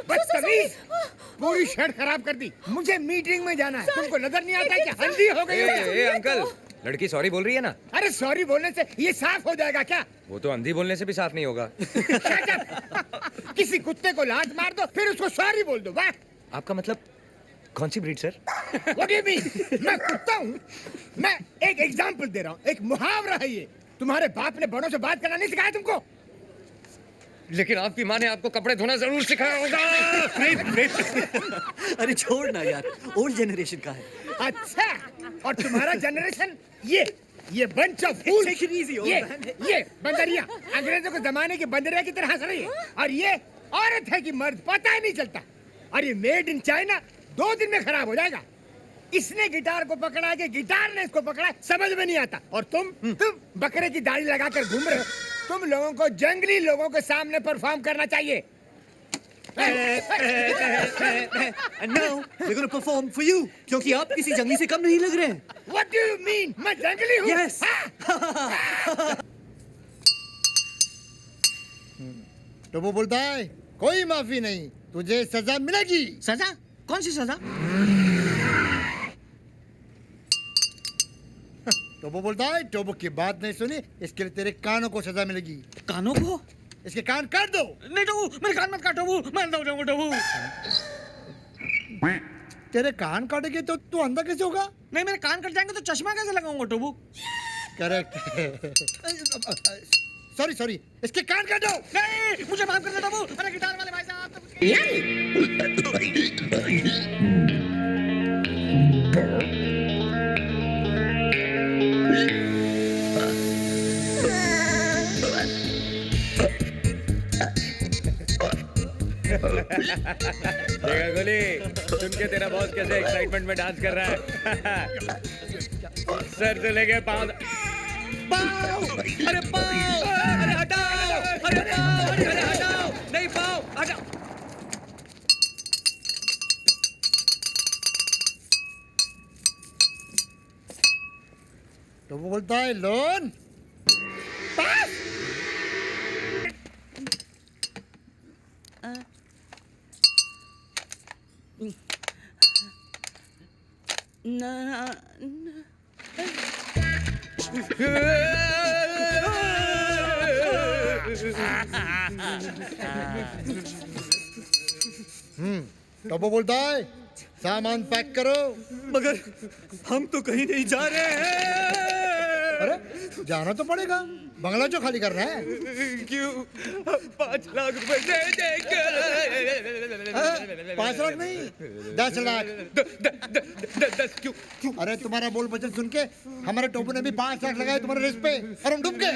बदतमीज, पूरी शर्ट खराब कर दी। मुझे मीटिंग में जाना है। तुमको नजर नहीं आता कि हल्दी हो गई है? अंकल, लड़की सॉरी बोल रही है ना। अरे सॉरी बोलने से ये साफ हो जाएगा क्या? वो तो अंधी बोलने से भी साफ नहीं होगा। किसी कुत्ते को लात मार दो फिर उसको सॉरी बोल दो। वाह, आपका मतलब कौन सी breed sir? What do you mean? मैं कुत्ता हूँ? मैं एक एग्जाम्पल दे रहा हूँ, एक मुहावरा है ये। तुम्हारे बाप ने बड़ों से बात करना नहीं सिखाया तुमको? लेकिन आपकी माँ ने आपको कपड़े धोना जरूर सिखाया होगा। अरे छोड़ ना यार, ओल्ड जनरेशन का है। अच्छा, और तुम्हारा जनरेशन ये बंच ऑफ फूल। ये बंदरिया अंग्रेजों के जमाने की बंदरिया की तरह हंस रही है, और ये औरत है कि मर्द पता ही नहीं चलता। और ये मेड इन चाइना 2 दिन में खराब हो जाएगा। इसने गिटार को पकड़ा के गिटार ने इसको पकड़ा, समझ में नहीं आता। और तुम बकरे की दाढ़ी लगाकर घूम रहे हो। तुम लोगों को जंगली लोगों के सामने परफॉर्म करना चाहिए। And now we're going to perform for you, क्योंकि आप किसी जंगली से कम नहीं लग रहे हैं। What do you mean? मैं जंगली हूँ? Yes. तो वो बोलता है कोई माफी नहीं, तुझे सजा मिलेगी। सजा? कौन सी सजा? तो वो बोलता है टोबो की बात नहीं सुनी, इसके लिए तेरे कानों को सजा मिलेगी। कानों को? इसके कान काट दो। नहीं टोबू, मेरे कान मत काट टोबू, मैं अंधा हो जाऊंगा टोबू। तेरे कान काटेंगे तो तू अंधा कैसे होगा? नहीं, मेरे कान कट जाएंगे तो चश्मा कैसे लगाऊंगा टोबू? करेक्ट। सॉरी, इसके कान काटो। नहीं, मुझे माफ कर दो टोबू। अरे गिटार वाले भाई साहब, देखा गोली, सुन के तेरा बॉस कैसे एक्साइटमेंट में डांस कर रहा है। सर से लेके पाँव, अरे पाँव, अरे हटाओ, अरे पाँव, अरे हटाओ, नहीं पाँव, हटाओ। तो वो बोलता है लोन। तो वो बोलता है सामान पैक करो। मगर हम तो कहीं नहीं जा रहे हैं। अरे जाना तो पड़ेगा, बंगला जो खाली करना है। क्यों? 5 लाख रुपए दे देंगे। 5 लाख नहीं, 10 लाख। 10 क्यों? अरे तुम्हारा बोल बचन सुन के हमारे टोपू ने भी 5 लाख लगाए तुम्हारे रेस पे, और हम डूब गए।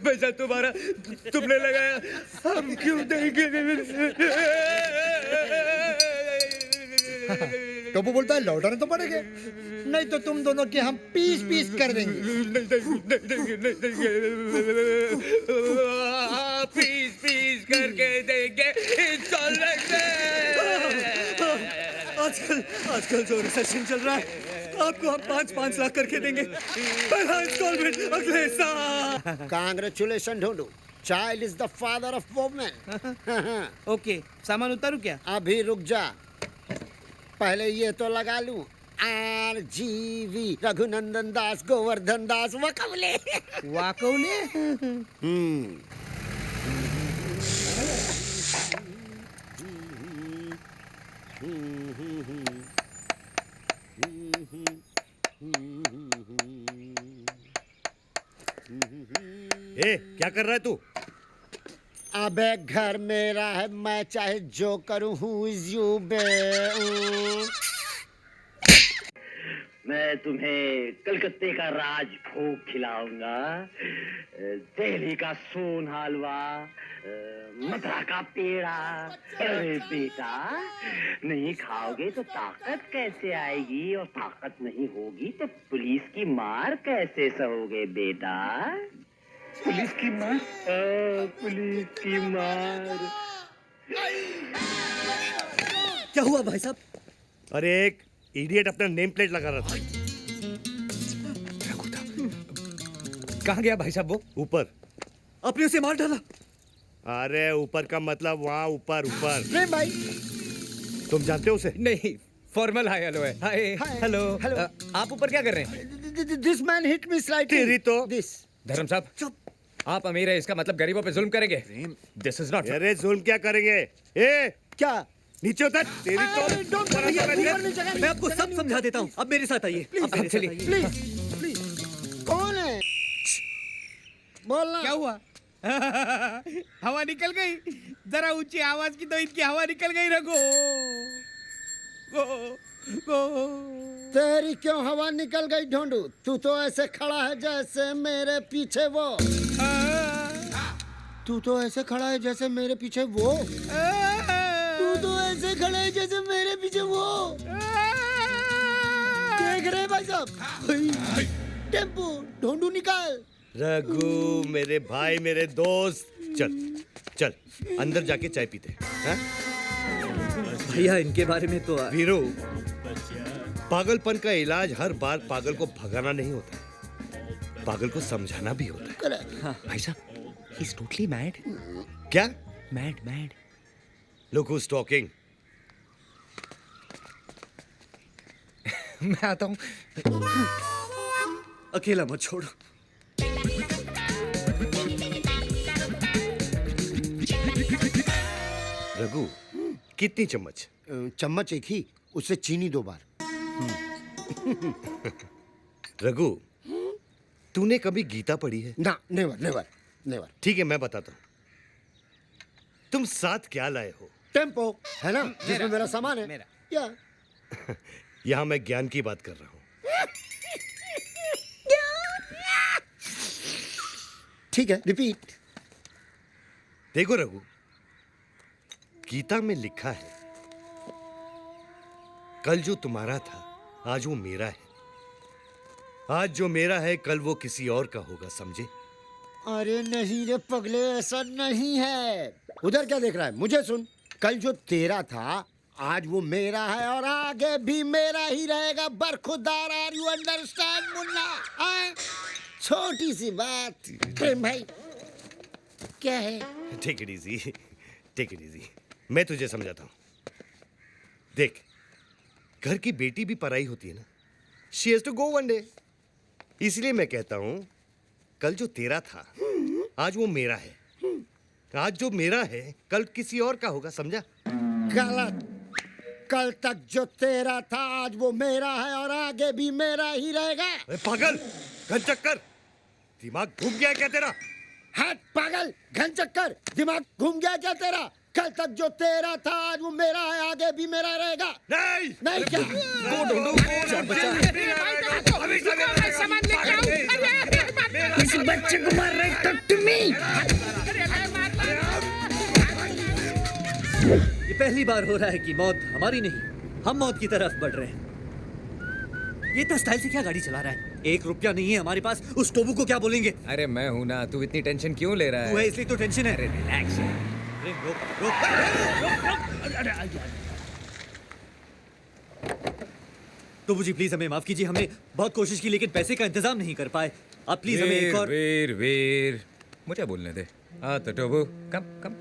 पैसा तुम्हारा, तुमने लगाया, हम क्यों देंगे? टोपू बोलता है लौटाने तो पड़ेंगे, नहीं तो तुम दोनों के हम पीस पीस कर देंगे। पीस करके देंगे इंस्टॉलमेंट में। आजकल जो रिसेशन चल रहा है, आपको हम 5-5 लाख करके देंगे, पहला इंस्टॉलमेंट अगले साल। कांग्रेचुलेशन ढूंढू, child is the father of women. Okay, सामान उतारू क्या? अभी रुक जा, पहले ये तो लगा लूं। RGV, रघुनंदन दास, गोवर्धन दास, वकवले। वाकौले? क्या कर रहा है तू? अबे घर मेरा है, मैं चाहे जो करूं। हु इज यू बे? मैं तुम्हें कलकत्ते का राजभोग खिलाऊंगा, दिल्ली का सोन हलवा, मथुरा का पेड़ा। अरे बेटा, नहीं खाओगे तो ताकत कैसे आएगी, और ताकत नहीं होगी तो पुलिस की मार कैसे सहोगे बेटा? पुलिस की मार? पुलिस की मार। क्या हुआ भाई साहब? अरे एक इडियट अपना नेम प्लेट लगा रहा था। कहाँ गया भाई साहब वो? ऊपर। आपने उसे मार डाला? अरे ऊपर का मतलब वहाँ ऊपर ऊपर। प्रेम भाई, तुम जानते हो उसे? नहीं, फॉर्मल हाय हेलो है। Hi hello. हेलो। आप ऊपर क्या कर रहे हैं? This man hit me slightly. तेरी तो। दिस। धर्म साहब, चुप। आप अमीर है, इसका मतलब गरीबों पे जुल्म करेंगे? This is not. अरे जुल्म क्या करेंगे? ए क्या? नीचे उतर। तेरी अरे, तो। don't worry, ऊपर नहीं जगह नहीं। मैं आपको सब समझा देता हूँ। अब मेरे साथ आइए। अब मेरे साथ चलिए। आइए। Please please. कौन है? बोलना। क्या हुआ? हवा निकल गई। जरा ऊंची आवाज की तो इनकी हवा निकल गई। रघु तेरी क्यों हवा निकल गई ढोंडू? तू तो ऐसे खड़ा है जैसे मेरे पीछे वो। तू तो ऐसे खड़ा है जैसे मेरे पीछे वो। तू तो ऐसे खड़ा है जैसे मेरे पीछे वो। देख रहे भाई साहब? टेम्पो ढोंडू निकाल। रघु मेरे भाई मेरे दोस्त, चल चल अंदर जाके चाय पीते हैं। भैया इनके बारे में तो वीरू, पागलपन का इलाज हर बार पागल को भगाना नहीं होता, पागल को समझाना भी होता है। करेक्ट। भाई साहब, ही इज टोटली मैड। क्या? मैड। Look who's talking. मैं आता हूँ। अकेला मत छोड़ो। रघु, कितनी चम्मच? चम्मच एक ही, उससे चीनी 2 बार। रघु, तूने कभी गीता पढ़ी है? ना, नेवर नेवर नेवर। ठीक है, मैं बताता हूँ। तुम साथ क्या लाए हो? टेम्पो है ना, जिसमें मेरा सामान है। मेरा। या यहाँ मैं ज्ञान की बात कर रहा हूँ। ठीक है, रिपीट। देखो रघु, गीता में लिखा है, कल जो तुम्हारा था आज वो मेरा है, आज जो मेरा है कल वो किसी और का होगा, समझे? अरे नहीं रे पगले, ऐसा नहीं है। उधर क्या देख रहा है? मुझे सुन। कल जो तेरा था आज वो मेरा है और आगे भी मेरा ही रहेगा। बरखुरदार, आर यू अंडरस्टैंड मुन्ना? हाँ? छोटी सी बात। प्रेम भाई क्या है? Take it easy, take it easy. मैं तुझे समझाता हूँ। देख, घर की बेटी भी पराई होती है ना। She has to go one day. इसलिए मैं कहता हूँ, कल जो तेरा था आज वो मेरा है, आज जो मेरा है कल किसी और का होगा, समझा? गलत। कल तक जो तेरा था आज वो मेरा है और आगे भी मेरा ही रहेगा। अरे पागल, घन चक्कर, दिमाग घूम गया है क्या तेरा? हट पागल, घन चक्कर, दिमाग घूम गया क्या तेरा? कल तक जो तेरा था आज वो मेरा है, आगे भी मेरा रहेगा। नहीं, नहीं क्या? इस बच्चे को मार रहे तो तुम्ही। ये पहली बार हो रहा है कि मौत हमारी नहीं, हम मौत की तरफ बढ़ रहे हैं। ये इतना स्टाइल से क्या गाड़ी चला रहा है? 1 रुपया नहीं है हमारे पास, उस टोबू को क्या बोलेंगे? अरे मैं हूं ना, तू इतनी टेंशन क्यों ले रहा तू है है? इसलिए तो टेंशन है। अरे रिलैक्स। टोबू जी प्लीज हमें माफ कीजिए, हमने बहुत कोशिश की लेकिन पैसे का इंतजाम नहीं कर पाए। आप प्लीज हमें एक और। वीर, मुझे बोलने दे। हाँ तो टोबू, कम।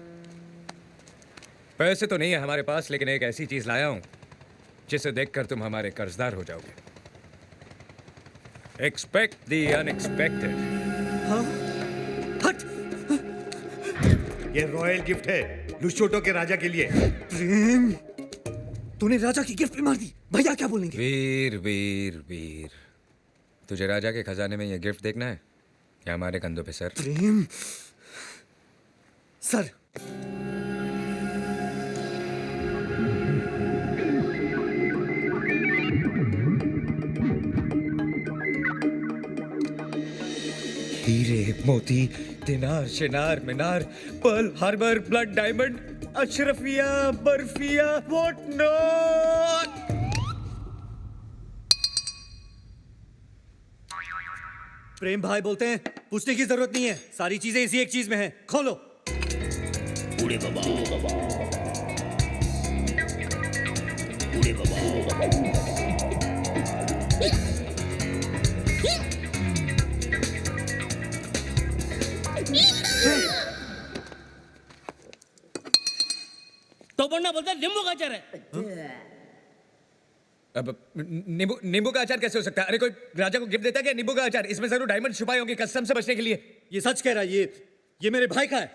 पैसे तो नहीं है हमारे पास, लेकिन एक ऐसी चीज लाया हूं जिसे देखकर तुम हमारे कर्जदार हो जाओगे। Expect the unexpected. हाँ? हट! ये रॉयल गिफ्ट है लुशोटो के राजा के लिए। प्रेम, तूने राजा की गिफ्ट भी मार दी। भैया क्या बोलेंगे? वीर, तुझे राजा के खजाने में ये गिफ्ट देखना है या हमारे कंधों पे सर? प्रेम, सर। हीरे मोती दिनार शिनार मीनार पर्ल हार्बर ब्लड डायमंड अशरफिया बर्फिया व्हाट नॉट। प्रेम भाई बोलते हैं पूछने की जरूरत नहीं है, सारी चीजें इसी एक चीज में हैं। खोलो। तो बनना बोलता है नींबू का अचार है। अब नींबू नींबू का अचार कैसे हो सकता है? अरे कोई राजा को गिफ्ट देता है क्या नींबू का अचार? इसमें जरूर डायमंड छुपाए होंगे कस्टम से बचने के लिए। ये सच कह रहा है, ये मेरे भाई का है।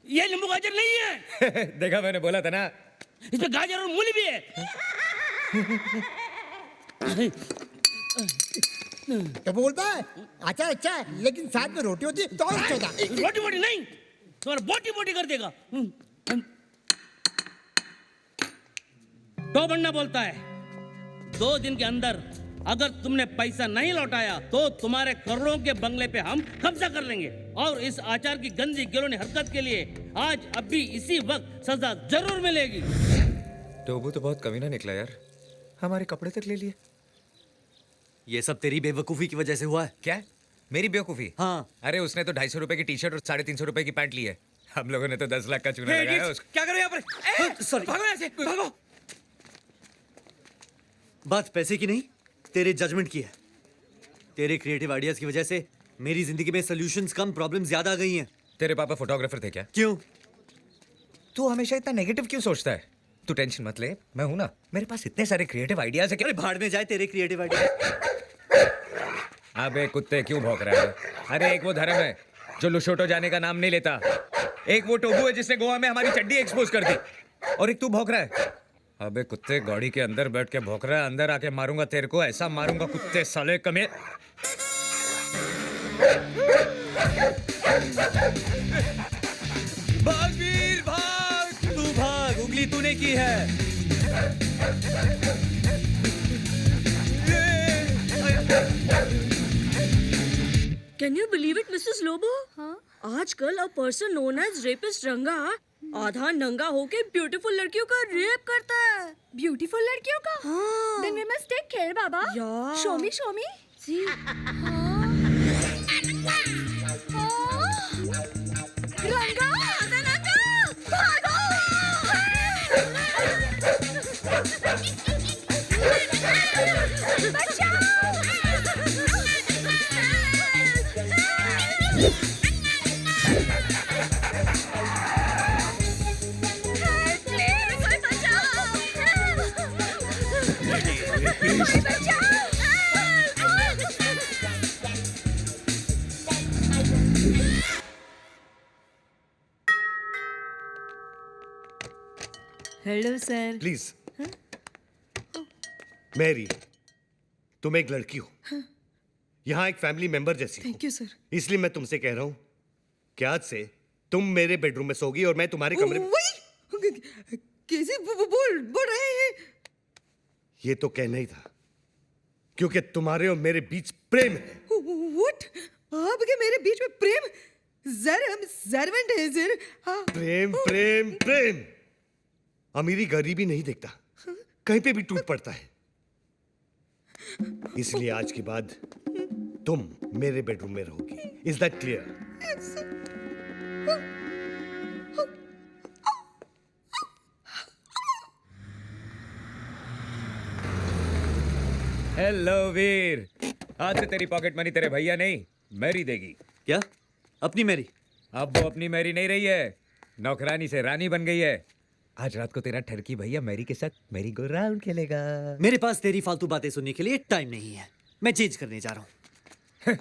ये नींबू गाजर नहीं है। देखा, मैंने बोला था ना। इसमें गाजर और मूली भी है। तो बोलता है अच्छा अच्छा है, लेकिन साथ में रोटी होती है तो और अच्छा होता। रोटी बोटी नहीं, तुम्हारा बोटी बोटी कर देगा। तो बनना बोलता है 2 दिन के अंदर अगर तुमने पैसा नहीं लौटाया तो तुम्हारे करोड़ों के बंगले पे हम कब्जा कर लेंगे, और इस आचार की गंदी गिरोनी हरकत के लिए आज अभी इसी वक्त सजा जरूर मिलेगी। टोबू तो बहुत कमीना निकला यार, हमारे कपड़े तक ले लिए। ये सब तेरी बेवकूफी की वजह से हुआ है। क्या? मेरी बेवकूफी? हाँ। अरे उसने तो 250 रुपए की टी शर्ट और 350 रुपए की पैंट ली है। हम लोगों ने तो 10 लाख का चूना लगाया है उसको। क्या करो यहाँ पर? सॉरी, भागो यहाँ से, भागो। बात पैसे की नहीं, तेरे जजमेंट की है। तेरे क्रिएटिव आइडियाज की वजह से मेरी जिंदगी में सॉल्यूशंस कम, प्रॉब्लम्स ज्यादा आ गई हैं। तेरे पापा फोटोग्राफर थे क्या? क्यों? तू हमेशा इतना नेगेटिव क्यों सोचता है? तू टेंशन मत ले, मैं हूं ना, मेरे पास इतने सारे क्रिएटिव आइडियाज है कि। अरे भाड़ में जाए तेरे क्रिएटिव आइडिया। अबे कुत्ते क्यों भौंक रहा है? अरे एक वो धर्म है जो लुशोटो जाने का नाम नहीं लेता, एक वो टोबू है जिसने गोवा में हमारी चड्डी एक्सपोज कर दी, और एक तू भौंक रहा है। अबे कुत्ते, गाड़ी के अंदर बैठ के भौंक रहा है, अंदर आके मारूंगा तेरे को, ऐसा मारूंगा कुत्ते साले कमे। भाग वीर भाग, तू भाग, उंगली तूने की है। Can you believe it, Mrs. Lobo? आजकल a person known as rapist रंगा आधा नंगा होके ब्यूटीफुल लड़कियों का रेप करता है। ब्यूटीफुल लड़कियों का? हाँ। Then we must take care, Baba. Yeah. Show me, show me। See? रंगा, रंगा, भागो! Hello sir. प्लीज मैरी, तुम एक लड़की हो, यहाँ एक फैमिली मेंबर जैसी हो। Thank you sir. इसलिए मैं तुमसे कह रहा हूँ कि आज से तुम मेरे बेडरूम में सोगी और मैं तुम्हारे कमरे में। कैसे बोल रहे हैं? ये तो कहना ही था, क्योंकि तुम्हारे और मेरे बीच प्रेम है। What? आपके मेरे बीच में प्रेम? सर हम सर्वेंट हैं सर। प्रेम प्रेम प्रेम, अमीरी गरीबी नहीं देखता, कहीं पे भी टूट पड़ता है। इसलिए आज के बाद तुम मेरे बेडरूम में रहोगी। Is that clear? हेलो वीर, आज से तेरी पॉकेट मनी तेरे भैया नहीं मैरी देगी। क्या? अपनी मैरी? अब वो अपनी मैरी नहीं रही है, नौकरानी से रानी बन गई है। आज रात को तेरा ठरकी भैया मैरी के साथ मैरी गो राउंड खेलेगा। मेरे पास तेरी फालतू बातें सुनने के लिए टाइम नहीं है, मैं चेंज करने जा रहा हूँ।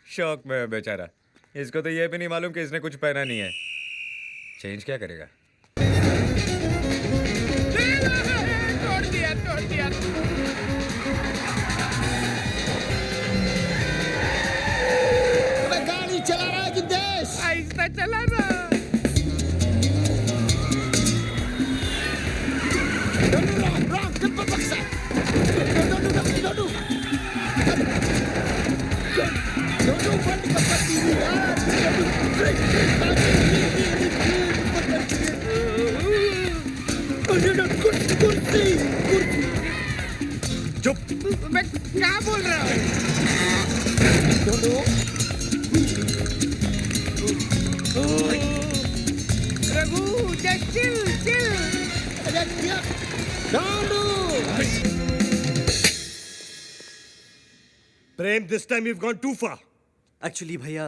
शौक में है बेचारा, इसको तो ये भी नहीं मालूम कि इसने कुछ पहना नहीं है। चेंज क्या करेगा? तोड़ दिया। गाड़ी चला रहा है कि देश? आहिस्ता चला ना। चुप! मैं क्या बोल रहा हूँ? Raghu, just chill, chill. Prem, this time you've gone too far. Actually भैया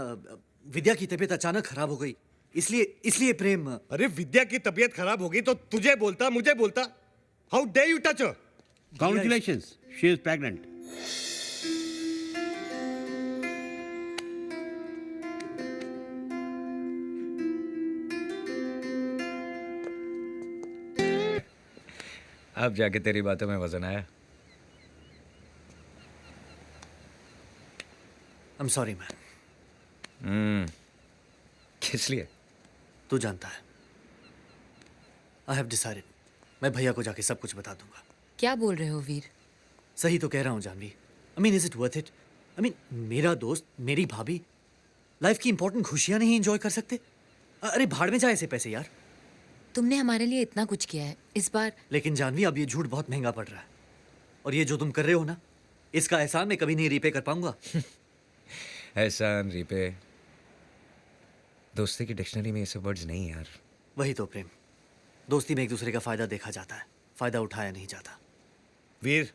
विद्या की तबीयत अचानक खराब हो गई, इसलिए प्रेम। अरे विद्या की तबीयत खराब होगी तो तुझे बोलता, मुझे बोलता। How dare you touch her? Congratulations, she is pregnant. अब जाके तेरी बातों में वजन आया। I'm sorry man. किस लिए? तू जानता है। I have decided. मैं भैया को जाके सब कुछ बता दूंगा। क्या बोल रहे हो वीर? सही तो कह रहा हूँ Janvi. I mean, is it worth it? I mean, मेरा दोस्त, मेरी भाभी, लाइफ की इंपॉर्टेंट खुशियां नहीं एंजॉय कर सकते? अरे भाड़ में जाए ऐसे पैसे यार। तुमने हमारे लिए इतना कुछ किया है, इस बार। लेकिन जानवी अब ये झूठ बहुत महंगा पड़ रहा है, और ये जो तुम कर रहे हो ना, इसका एहसान मैं कभी नहीं रीपे कर पाऊंगा। एहसान, रीपे, दोस्ती की डिक्शनरी में ये सब वर्ड्स नहीं यार। वही तो प्रेम, दोस्ती में एक दूसरे का फायदा देखा जाता है, फायदा उठाया नहीं जाता। वीर,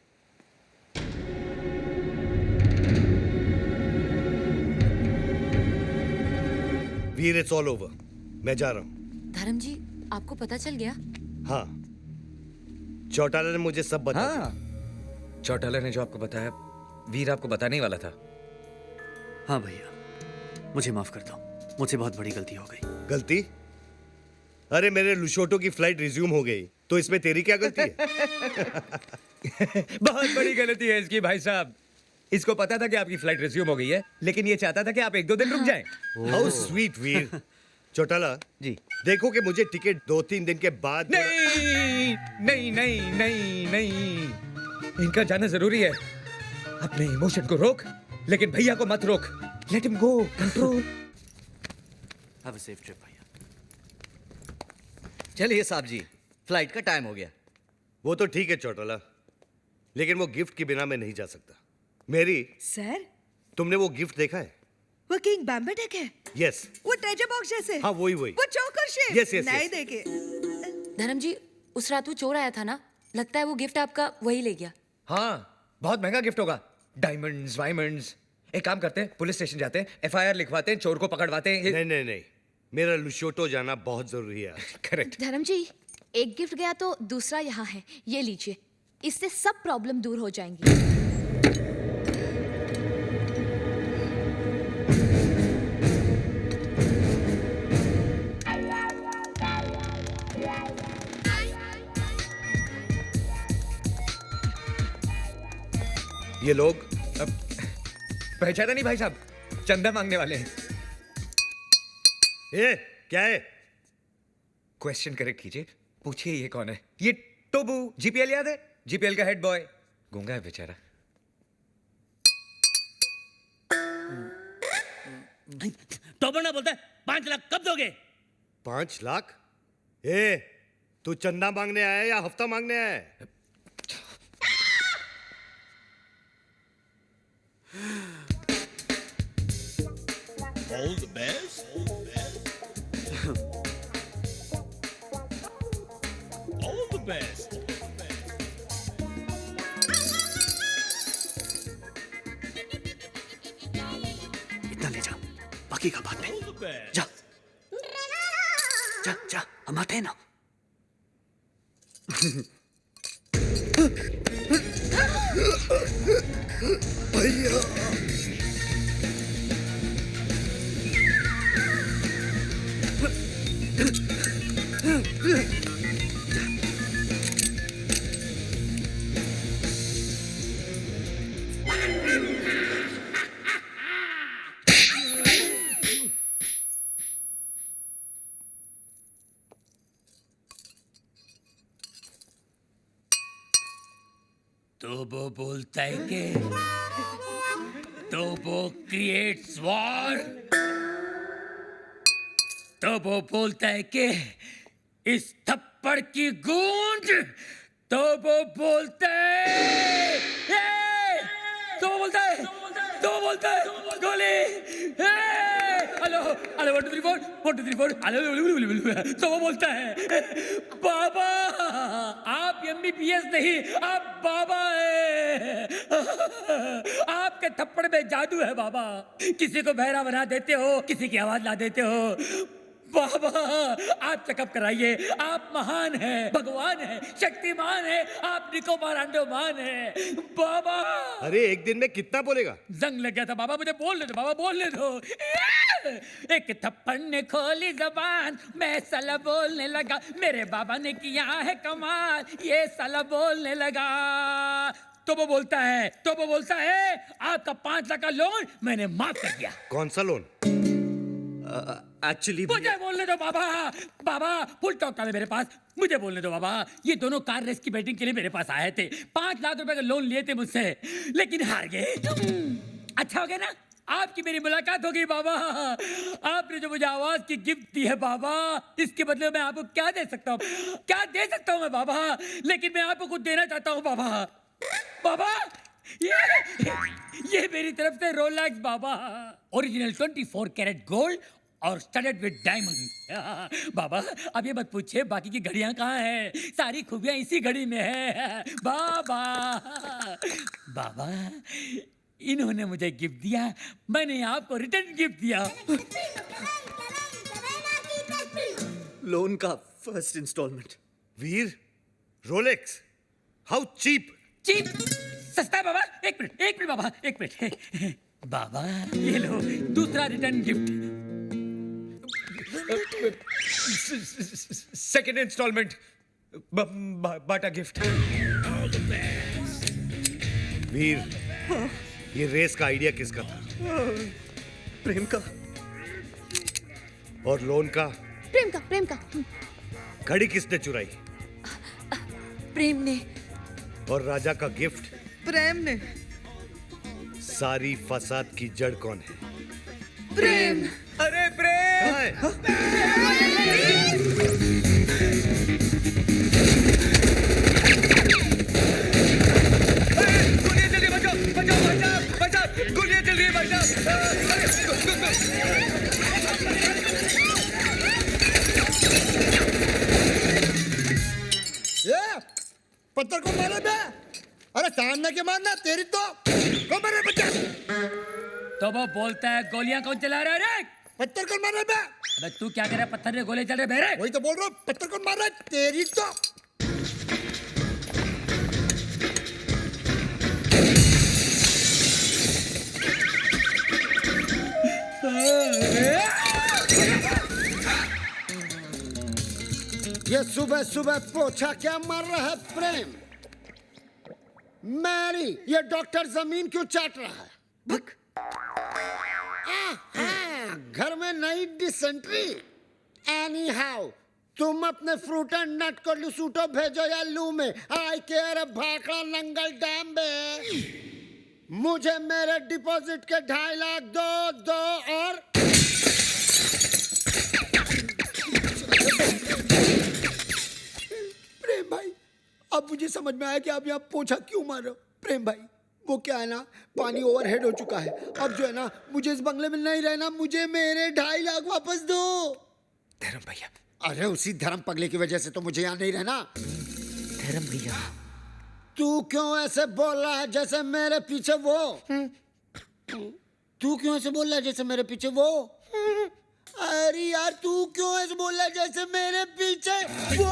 वीर, इट्स ऑल ओवर। मैं जा रहा हूं। धर्म जी, आपको पता चल गया? हाँ, चौटाला ने मुझे सब बता दिया। हाँ, चौटाला ने जो आपको बताया, वीर आपको बताने ही वाला था। हाँ भैया, मुझे माफ कर दो, मुझसे बहुत बड़ी गलती हो गई। गलती? अरे मेरे लुशोटो की फ्लाइट रिज्यूम हो गई, तो इसमें तेरी क्या गलती है? बहुत बड़ी गलती है इसकी भाई साहब। इसको पता था कि आपकी फ्लाइट रिज्यूम हो गई है, लेकिन ये चाहता था कि आप 1-2 दिन रुक जाएं। हाउ स्वीट वीर। चौटाला जी, देखो कि मुझे टिकट 2-3 दिन के बाद। नहीं नहीं नहीं नहीं नहीं, इनका जाना जरूरी है। अपने इमोशन को रोक, लेकिन भैया को मत रोक। Let him go, control. Have a safe trip भैया। चलिए साहब जी, फ्लाइट का टाइम हो गया। वो तो ठीक है चौटाला, लेकिन वो गिफ्ट के बिना मैं नहीं जा सकता। मेरी सर, तुमने वो गिफ्ट देखा है? वो किंग बैम्बेटेक है? यस। वो ट्रेजर बॉक्स जैसे? हाँ वही। वो चोकर शेप? Yes yes. नहीं देखे। धर्म जी, उस रात वो चोर आया था ना, लगता है वो गिफ्ट आपका वही ले गया। हाँ, बहुत महंगा गिफ्ट होगा। डायमंड्स, वायमंड्स। एक काम करते हैं, पुलिस स्टेशन जाते हैं, FIR लिखवाते हैं, चोर को पकड़वाते हैं। नहीं नहीं नहीं, मेरा लुशोटो जाना बहुत जरूरी है। करेक्ट। धर्म जी, एक गिफ्ट गया तो दूसरा यहाँ है, ये लीजिए। इससे सब प्रॉब्लम दूर हो जाएंगी। ये लोग पहचाना नहीं भाई साहब, चंदा मांगने वाले हैं। ए, क्या है? क्वेश्चन करेक्ट कीजिए, पूछिए ये कौन है? ये टोबू, GPL याद है? GPL का हेड बॉय। गूंगा है बेचारा। टोबना बोलता है 5 लाख कब दोगे? 5 लाख? ए, तू चंदा मांगने आया है या हफ्ता मांगने आया है? All the best. All the best. इतना ले जा, बाकी का बाद में। जा जा जा, हम आते हैं ना। भैया, तो वो बोलता है कि तो वो क्रिएट्स वॉर। तो वो बोलता है कि इस थप्पड़ की गूंज। तो वो बोलता है तो वो बोलता है गोली। Hello hello 1 2 3 4 1 2 3 4 hello. तो वो बोलता है बाबा आप MBBS नहीं, आप बाबा है। आपके थप्पड़ में जादू है बाबा। किसी को बहरा बना देते हो, किसी की आवाज ला देते हो। बाबा आप चेकअप कराइए। आप महान हैं, भगवान हैं, शक्तिमान हैं, आप निकोबार अंडोमान हैं बाबा। अरे एक दिन में कितना बोलेगा? जंग लग गया था बाबा, मुझे बोलने दो बाबा, बोलने दो। एक थप्पड़ ने खोली जबान, मैं साला बोलने लगा। मेरे बाबा ने किया है कमाल, ये साला बोलने लगा। तो वो बोलता है आपका 5 लाख का लोन मैंने माफ कर दिया। कौन सा लोन? एक्चुअली मुझे बोलने दो बाबा। बाबा फुल टॉक है मेरे पास, मुझे बोलने दो बाबा। ये दोनों कार रेस की बैटिंग के लिए मेरे पास आए थे। 5 लाख रुपए का लोन लिए थे मुझसे, लेकिन हार गए। अच्छा हो गया ना, आपकी मेरी मुलाकात हो गई बाबा। आपने जो मुझे आवाज की गिफ्ट दी है बाबा, इसके बदले मैं आपको क्या दे सकता हूँ? क्या दे सकता हूँ मैं बाबा? लेकिन मैं आपको कुछ देना चाहता हूँ बाबा। बाबा ये मेरी तरफ से रोलेक्स बाबा, ओरिजिनल 24 कैरेट गोल्ड और स्टडेड विद डायमंड। बाबा अब ये मत पूछिए बाकी की घड़ियां कहाँ हैं, सारी खूबियां इसी घड़ी में है बाबा। बाबा इन्होंने मुझे गिफ्ट दिया, मैंने आपको रिटर्न गिफ्ट दिया। लोन का first instalment. Veer, Rolex, how cheap? Cheap? सस्ता है बाबा। एक मिनट बाबा, एक मिनट। बाबा ये लो दूसरा रिटर्न गिफ्ट। सेकंड इंस्टॉलमेंट, बाटा गिफ्ट। वीर, ये रेस का आइडिया किसका था? प्रेम का। और लोन का? प्रेम का। घड़ी किसने चुराई? प्रेम ने। और राजा का गिफ्ट? प्रेम ने। सारी फसाद की जड़ कौन है? प्रेम। अरे प्रेम! गोलियां जल्दी बचाओ, गोलियां जल्दी ये पत्थर को मारे बे। अरे सामने के मारना तेरी तो को मारे बच्चा। तो वो बोलता है गोलियां कौन चला रहा है रे? पत्थर को मारे बे। अबे तू क्या कर रहा है? पत्थर में गोले चल रहे बेरे। वही तो बोल रहा हूँ, पत्थर को मार रहा है तेरी तो। ये सुबह सुबह पोछा क्या मार रहा है प्रेम? मैरी, ये डॉक्टर जमीन क्यों चाट रहा है? घर में नई डिसेंट्री। एनी हाउ तुम अपने फ्रूट एंड नट को लुसूटो भेजो या लू में। आई केयर भाखड़ा नंगल डैम में। मुझे मेरे डिपॉजिट के 2.5 लाख दो और प्रेम भाई, अब मुझे समझ में आया कि आप यहाँ पोछा क्यों मार रहे हो। प्रेम भाई, वो क्या है ना, पानी ओवरहेड हो चुका है। अब जो है ना, मुझे इस बंगले में नहीं रहना, मुझे मेरे 2.5 लाख वापस दो। धर्म भैया। अरे उसी धर्म पगले की वजह से तो मुझे यहाँ नहीं रहना। धर्म भैया, तू क्यों ऐसे बोल रहा है जैसे मेरे पीछे वो? तू क्यों ऐसे बोल रहा है जैसे मेरे पीछे वो? अरे यार, तू क्यों ऐसे बोल रहा है जैसे मेरे पीछे वो?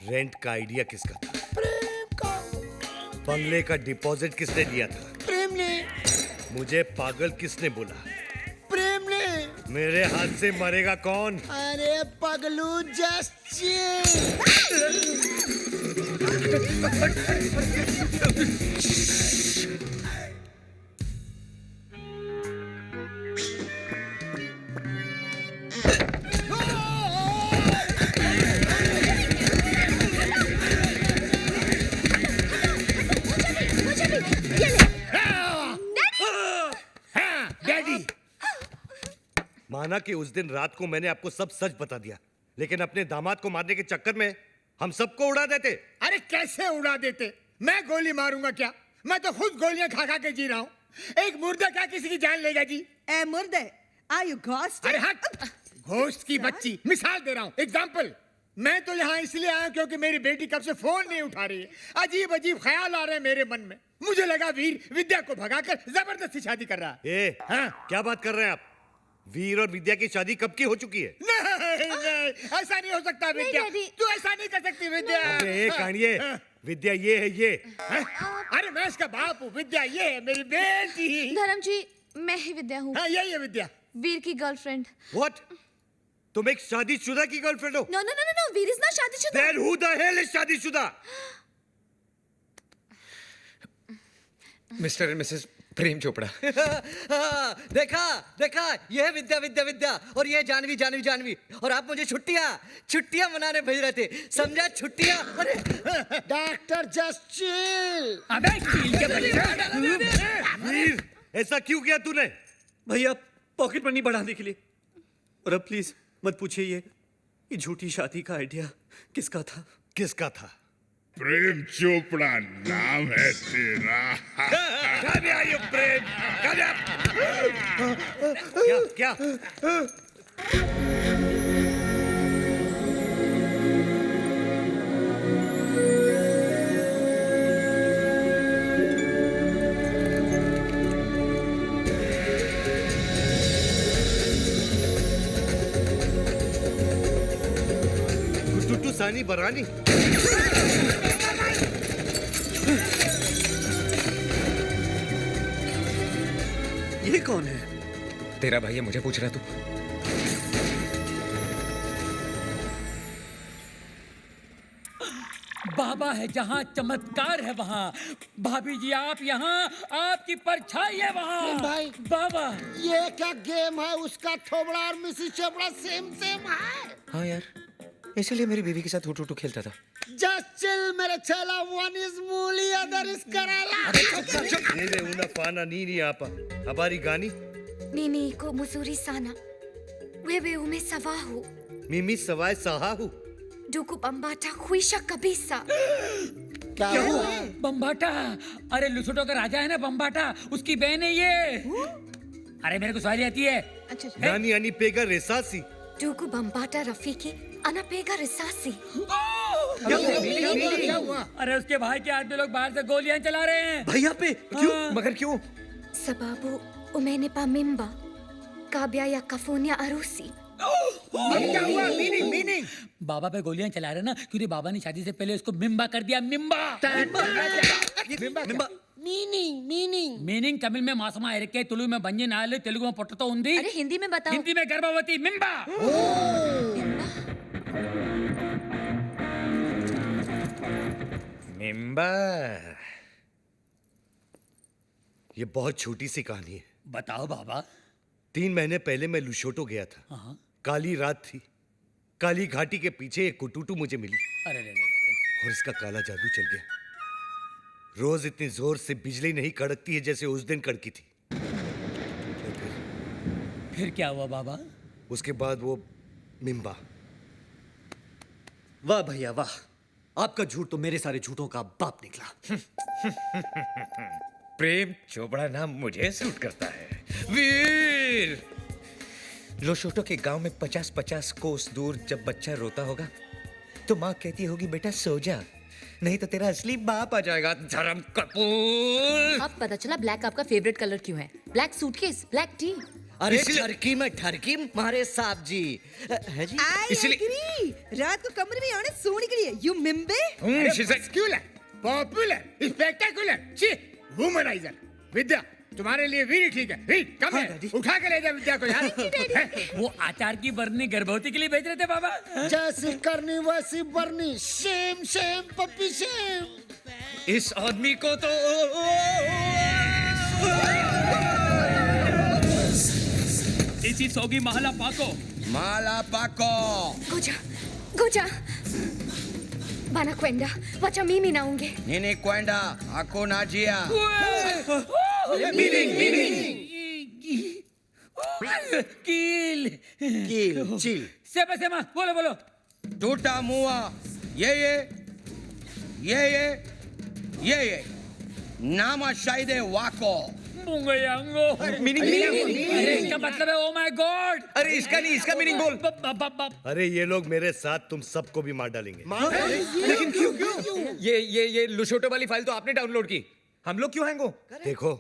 रेंट का आइडिया किसका था? प्रेम का। बंगले का डिपॉजिट किसने दिया था? प्रेम ने। मुझे पागल किसने बोला? प्रेम ने। मेरे हाथ से मरेगा कौन? अरे पगलू, जस्ट माना कि उस दिन रात को मैंने आपको सब सच बता दिया, लेकिन अपने दामाद को मारने के चक्कर में हम सबको उड़ा देते। अरे कैसे उड़ा देते? मैं गोली मारूंगा क्या? मैं तो खुद गोलियां खा खा के जी रहा हूँ। एक मुर्दा क्या किसी की जान लेगा जी? ए मुर्दे, are you ghosted? अरे हट! होस्ट की बच्ची, मिसाल दे रहा हूँ, एग्जाम्पल। मैं तो यहाँ इसलिए आया क्योंकि मेरी बेटी कब से फोन नहीं उठा रही है। अजीब अजीब ख्याल आ रहे हैं मेरे मन में। मुझे लगा वीर विद्या को भगाकर जबरदस्ती शादी कर रहा है। हाँ? क्या बात कर रहे हैं आप? वीर और विद्या की शादी कब की हो चुकी है? नहीं, ऐसा नहीं हो सकता विद्या। तू ऐसा नहीं कर सकती विद्या। अबे एक कानिए, विद्या ये है ये। अरे मैं इसका बाप हूँ, विद्या ये है मेरी बेटी। धर्म जी, मैं ही विद्या हूँ। हाँ, यही है विद्या, वीर की गर्लफ्रेंड। What? तुम एक शादीशुदा की गर्लफ्रेंड हो? No no no no, Veer is not शादीशुदा। Then who the hell is शादीशुदा? Mr and Mrs Prem Chopra. देखा देखा, ये है विद्या विद्या विद्या, और ये जानवी जानवी जानवी, और आप मुझे छुट्टियां मनाने भेज रहे थे, समझा? छुट्टियां। अरे डॉक्टर जस्ट चिल। अबे चिल के बच्चा। वीर, ऐसा क्यों किया तूने? भैया, पॉकेट मनी बढ़ाने के लिए। और अब प्लीज मत पूछिए ये झूठी शादी का आइडिया किसका था? किसका था? प्रेम चोपड़ा नाम है तेरा। प्रेम क्या? टुट्टू सानी बरानी। ये कौन है? तेरा भाई है, मुझे पूछ रहा तू? बाबा है जहाँ चमत्कार है वहाँ। भाभी जी आप यहाँ, आपकी परछाई है वहाँ। भाई बाबा, ये क्या गेम है? उसका थोबड़ा और मिसिस चोपड़ा सेम सेम है। हाँ यार, इसीलिए मेरी बीवी के साथ हुटू खेलता था। जस्ट चिल मेरे चेला, वन इज मूली अदर इज कराला। Nene una pana nini apa. Habari gani? Mimi iko mzuri sana. Wewe umesawahu. Mimi sawai sahahu. Ndugu Bambata huisha kabisa. क्या हुआ? बम्बाटा, अरे लुसोटो का राजा है ना बम्बाटा, उसकी बहन है ये। अरे मेरे को सवारी आती है। अच्छा, Nani ani pega resasi. Ndugu Bambata Rafiki anapiga risasi. क्या हुआ? अरे उसके भाई के आदमी लोग बाहर से गोलियां चला रहे हैं। भैया पे क्यों? मगर क्यों? Sababu umenipa mimba kabla ya kufanya harusi. क्या हुआ? मीनिंग बाबा पे गोलियां चला रहे ना, क्योंकि बाबा ने शादी से पहले उसको मिम्बा कर दिया। मिम्बा मीनिंग तमिल में मासमा इरके, तुलु में बंजे नाले, तेलुगु में पोटतो उंदी। अरे हिंदी में बताओ। हिंदी में गर्भवती मिम्बा। मिम्बा। ये बहुत छोटी सी कहानी है। बताओ बाबा। 3 महीने पहले मैं लुशोटो गया था। काली रात थी। काली घाटी के पीछे एक कुटुटू मुझे मिली। अरे और इसका काला जादू चल गया। रोज इतनी जोर से बिजली नहीं कड़कती है जैसे उस दिन कड़की थी। फिर क्या हुआ बाबा? उसके बाद वो मिम्बा। वाह भैया वाह, आपका झूठ तो मेरे सारे झूठों का बाप निकला। प्रेम चोपड़ा नाम मुझे सूट करता है। वीर, लोशोटो के गांव में 50-50 कोस दूर जब बच्चा रोता होगा तो माँ कहती होगी बेटा सो जा, नहीं तो तेरा असली बाप आ जाएगा। धर्म कपूर। अब पता चला ब्लैक आपका फेवरेट कलर क्यों है। Black suitcase, black T. अरे ठरकी में ठरकी मारे साहब जी है जी। इसलिए रात को कमरे में आने सोने के लिए यू मिम्बे। Popular, spectacular, womaniser. विद्या, तुम्हारे लिए वीर ठीक है। वीर, कम है। उठा के ले जा विद्या को यार। वो आचार की बरनी गर्भवती के लिए भेज रहे थे बाबा। जैसी करनी वैसी बरनी। Shame shame puppy shame. इस आदमी को तो इसी सोगी महला पाको। Goja. Bana kwenda. Wacha mimi naonge. Nini kwenda? Hakuna njia. Kill. Chill. Sema, बोलो। Tutamua. Yeye. Nama shaide wako. Meaning इसका मतलब है ओ माय गॉड। अरे इसका नहीं, इसका मीनिंग बोल। अरे ये लोग मेरे साथ तुम सबको भी मार डालेंगे। लेकिन क्यों? ये लुशोटो वाली फाइल तो आपने डाउनलोड की, हम लोग क्यों हैंग हो? देखो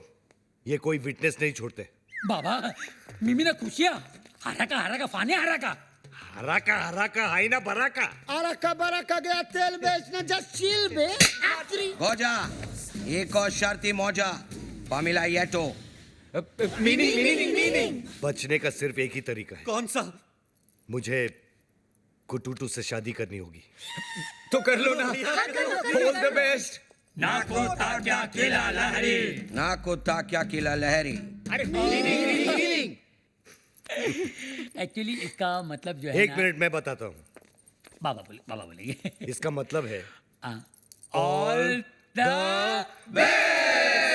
ये कोई विटनेस नहीं छोड़ते। बाबा मिमी ना खुशिया हराका फाने हराका हराका हाई ना बराका। अरका बरका गया तेल बेचने जस्ट चिल बे। गोजा एक और शर्ती मौजा पामिला येटो। मीनिंग बचने का सिर्फ एक ही तरीका है। कौन सा? मुझे कुटूटू से शादी करनी होगी। तो कर लो ना। All the best. ना कुत्ता क्या किला लहरी। अरे मीनिंग एक्चुअली इसका मतलब जो है एक मिनट मैं बताता हूँ। बाबा बोलेंगे। इसका मतलब है ऑल द बेस्ट।